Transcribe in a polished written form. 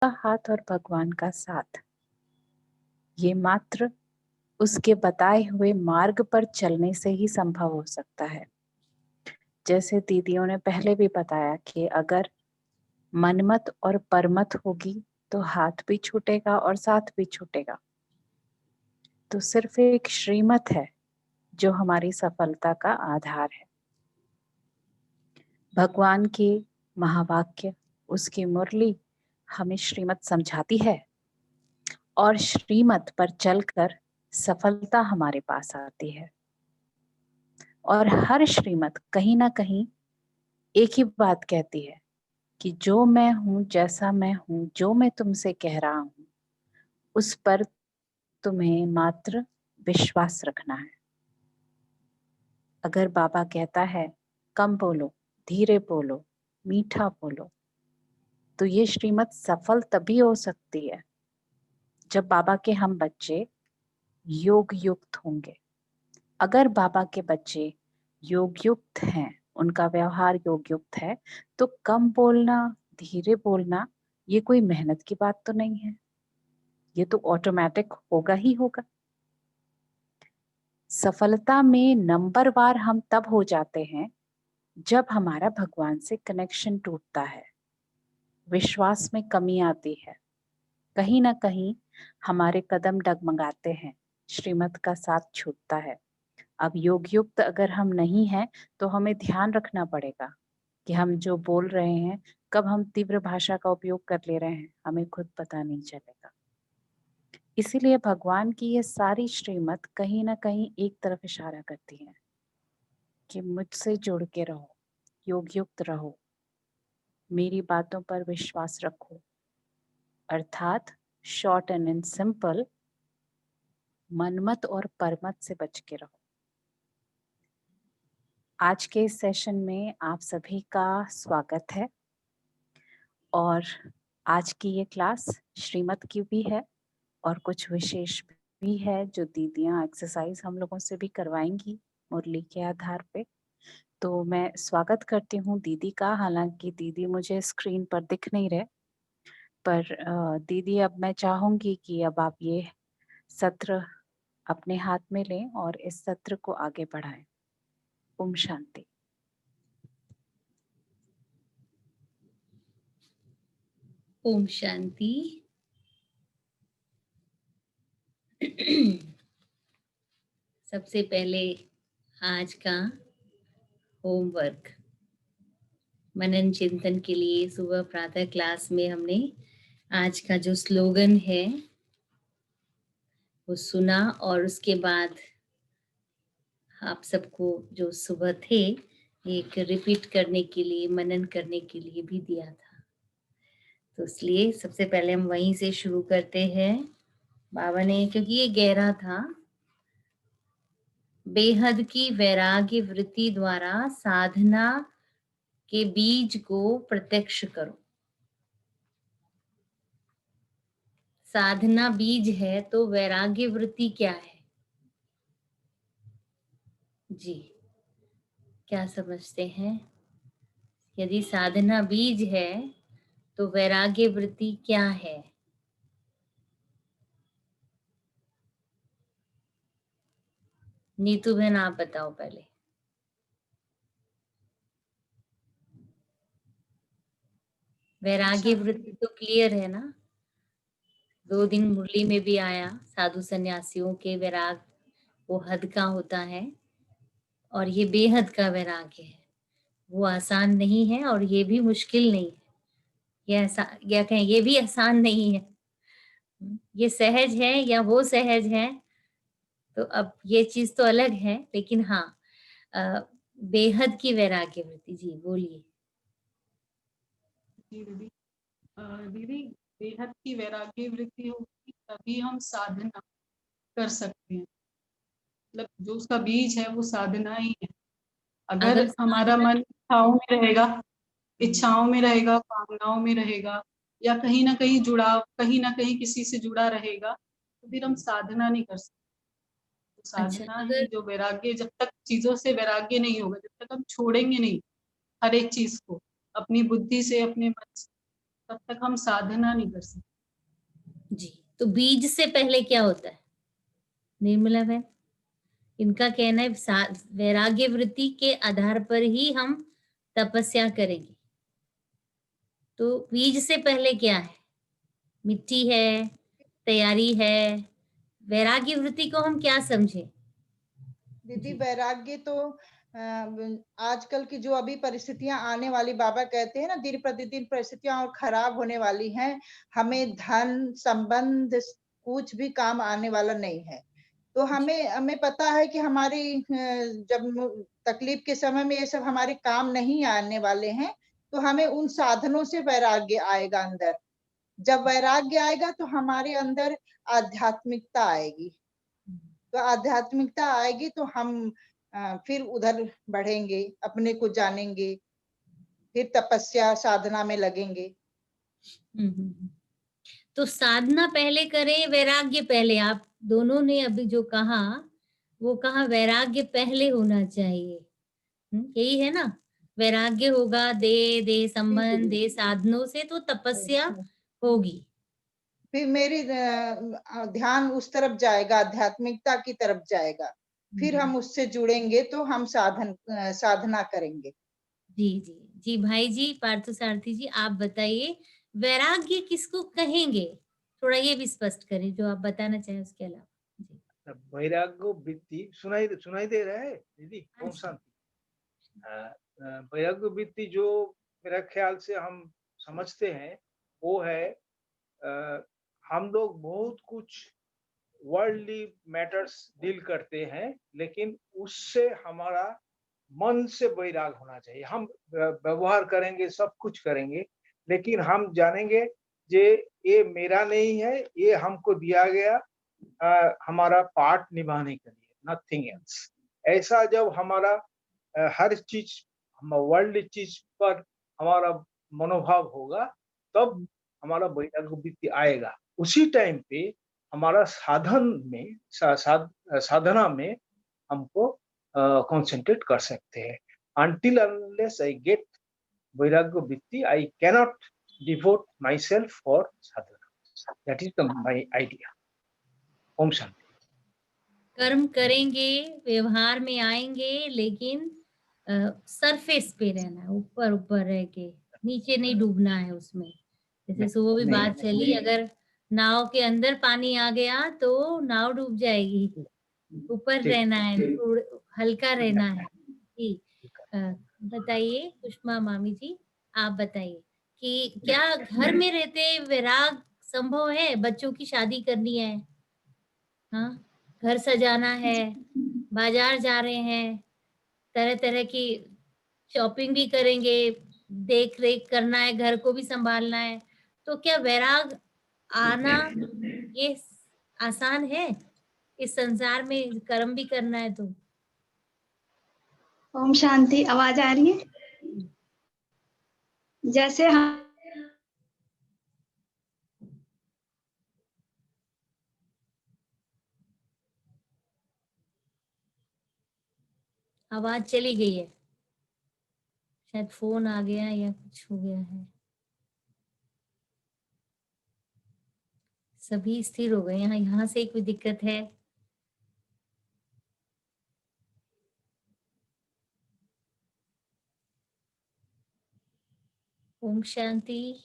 का हाथ और भगवान का साथ, ये मात्र उसके बताए हुए मार्ग पर चलने से ही संभव हो सकता है। जैसे दीदियों ने पहले भी बताया कि अगर मनमत और परमत होगी तो हाथ भी छूटेगा और साथ भी छूटेगा। तो सिर्फ एक श्रीमत है जो हमारी सफलता का आधार है। भगवान के महावाक्य, उसकी मुरली हमें श्रीमत समझाती है और श्रीमत पर चलकर सफलता हमारे पास आती है। और हर श्रीमत कहीं ना कहीं एक ही बात कहती है कि जो मैं हूं, जैसा मैं हूं, जो मैं तुमसे कह रहा हूं, उस पर तुम्हें मात्र विश्वास रखना है। अगर बाबा कहता है कम बोलो, धीरे बोलो, मीठा बोलो, तो ये श्रीमत सफल तभी हो सकती है जब बाबा के हम बच्चे योग युक्त होंगे। अगर बाबा के बच्चे योग युक्त हैं, उनका व्यवहार योग युक्त है, तो कम बोलना, धीरे बोलना, ये कोई मेहनत की बात तो नहीं है, ये तो ऑटोमेटिक होगा ही होगा। सफलता में नंबरवार हम तब हो जाते हैं जब हमारा भगवान से कनेक्शन टूटता है, विश्वास में कमी आती है, कहीं ना कहीं हमारे कदम डगमगाते हैं, श्रीमत का साथ छूटता है। अब योग युक्त अगर हम नहीं हैं तो हमें ध्यान रखना पड़ेगा कि हम जो बोल रहे हैं, कब हम तीव्र भाषा का उपयोग कर ले रहे हैं, हमें खुद पता नहीं चलेगा। इसीलिए भगवान की ये सारी श्रीमत कहीं ना कहीं एक तरफ इशारा करती है कि मुझसे जुड़ के रहो, योग युक्त रहो, मेरी बातों पर विश्वास रखो, अर्थात short and in simple, Manmath और परमत से बच के रहो। आज के इस सेशन में आप सभी का स्वागत है और आज की ये क्लास श्रीमत की भी है और कुछ विशेष भी है जो दीदियां एक्सरसाइज हम लोगों से भी करवाएंगी मुरली के आधार पे। तो मैं स्वागत करती हूँ दीदी का, हालांकि दीदी मुझे स्क्रीन पर दिख नहीं रहे, पर दीदी अब मैं चाहूंगी कि अब आप ये सत्र अपने हाथ में लें और इस सत्र को आगे बढ़ाएं। ओम शांति। ओम शांति। सबसे पहले आज का होमवर्क मनन चिंतन के लिए सुबह प्रातः क्लास में हमने आज का जो स्लोगन है वो सुना और उसके बाद आप सबको जो सुबह थे एक रिपीट करने के लिए, मनन करने के लिए भी दिया था। तो इसलिए सबसे पहले हम वहीं से शुरू करते हैं। बाबा ने, क्योंकि ये गहरा था, बेहद की वैराग्य वृत्ति द्वारा साधना के बीज को प्रत्यक्ष करो। साधना बीज है तो वैराग्य वृत्ति क्या है? जी, क्या समझते हैं? यदि साधना बीज है तो वैराग्य वृत्ति क्या है? नीतू बहन, आप बताओ पहले। वैराग्य वृत्ति तो क्लियर है ना? 2 दिन मुरली में भी आया, साधु सन्यासियों के वैराग वो हद का होता है और ये बेहद का वैराग्य है। वो आसान नहीं है और ये भी मुश्किल नहीं है। ये ऐसा क्या कहें, ये भी आसान नहीं है। ये सहज है या वो सहज है, तो अब ये चीज तो अलग है, लेकिन हाँ, बेहद की वैराग्य वृत्ति। जी बोलिए। जी दीदी, दीदी बेहद की वैराग्य वृत्ति होगी तभी हम साधना कर सकते हैं। मतलब जो उसका बीज है वो साधना ही है। अगर अगर हमारा साधना, मन इच्छाओं में रहेगा, कामनाओं में रहेगा, या कहीं ना कहीं जुड़ाव, कहीं ना कहीं किसी से जुड़ा रहेगा, तो फिर हम साधना नहीं कर सकते। तो अच्छा, साधना ही अगर जो वैराग्य, जब तक चीजों से वैराग्य नहीं होगा, जब तक हम छोड़ेंगे नहीं हर एक चीज को अपनी बुद्धि से, अपने मन से, तब तक हम साधना नहीं कर सकते। जी, तो बीज से पहले क्या होता है निर्मला बहन? इनका कहना है वैराग्य वृत्ति के आधार पर ही हम तपस्या करेंगे। तो बीज से पहले क्या है? मिट्टी है, तैयारी है। वैराग्य वृत्ति को हम क्या समझे? दीदी वैराग्य तो आजकल की जो अभी परिस्थितियां आने वाली, बाबा कहते हैं ना दिन प्रतिदिन परिस्थितियां और खराब होने वाली हैं, हमें धन संबंध कुछ भी काम आने वाला नहीं है। तो हमें हमें पता है कि हमारी जब तकलीफ के समय में ये सब हमारे काम नहीं आने वाले हैं, तो हमें उन साधनों से वैराग्य आएगा अंदर। जब वैराग्य आएगा तो हमारे अंदर आध्यात्मिकता आएगी। तो आध्यात्मिकता आएगी तो हम फिर उधर बढ़ेंगे, अपने को जानेंगे, फिर तपस्या साधना में लगेंगे। तो साधना पहले करें, वैराग्य पहले? आप दोनों ने अभी जो कहा वो कहा वैराग्य पहले होना चाहिए। यही है ना? वैराग्य होगा दे संबंध दे साधनों से तो तपस्या होगी। फिर मेरी ध्यान उस तरफ जाएगा, आध्यात्मिकता की तरफ जाएगा। फिर हम उससे जुड़ेंगे तो हम साधना करेंगे। जी जी जी भाई जी, पार्थसारथी जी, आप बताइए वैराग्य किसको कहेंगे? थोड़ा ये भी स्पष्ट करें जो आप बताना चाहें उसके अलावा। जी। वैराग्य वृत्ति सुनाई दे रहा है दीदी? ओम शांति। वैराग्य वृत्ति जो मेरा ख्याल से हम समझते हैं वो है हम लोग बहुत कुछ वर्ल्डली मैटर्स डील करते हैं, लेकिन उससे हमारा मन से वैराग होना चाहिए। हम व्यवहार करेंगे, सब कुछ करेंगे, लेकिन हम जानेंगे जे ये मेरा नहीं है, ये हमको दिया गया हमारा पार्ट निभाने के लिए, नथिंग एल्स। ऐसा जब हमारा हर चीज वर्ल्ड चीज पर हमारा मनोभाव होगा, तब हमारा वैराग्य वृत्ति आएगा। उसी टाइम पे हमारा साधना में हमको कंसंट्रेट कर सकते हैं। Until unless I get vairagya vritti, I cannot devote myself for sadhana. That is my idea. Om Shanti. कर्म करेंगे, व्यवहार में आएंगे, लेकिन सरफेस पे रहना है, ऊपर ऊपर रह के, नीचे नहीं डूबना है उसमें। जैसे सुबह भी बात चली, अगर नाव के अंदर पानी आ गया तो नाव डूब जाएगी। ऊपर रहना है, हल्का रहना है। जी, बताइए सुषमा मामी जी, आप बताइए कि क्या घर में रहते वैराग संभव है? बच्चों की शादी करनी है, हाँ, घर सजाना है, बाजार जा रहे हैं, तरह तरह की शॉपिंग भी करेंगे, देख रेख करना है, घर को भी संभालना है, तो क्या वैराग आना ये आसान है? इस संसार में कर्म भी करना है तो। ओम शांति। आवाज आ रही है? जैसे हम आवाज चली गई है, शायद फोन आ गया या कुछ हो गया है। सभी स्थिर हो गए, यहाँ से कोई दिक्कत है? ओम शांति।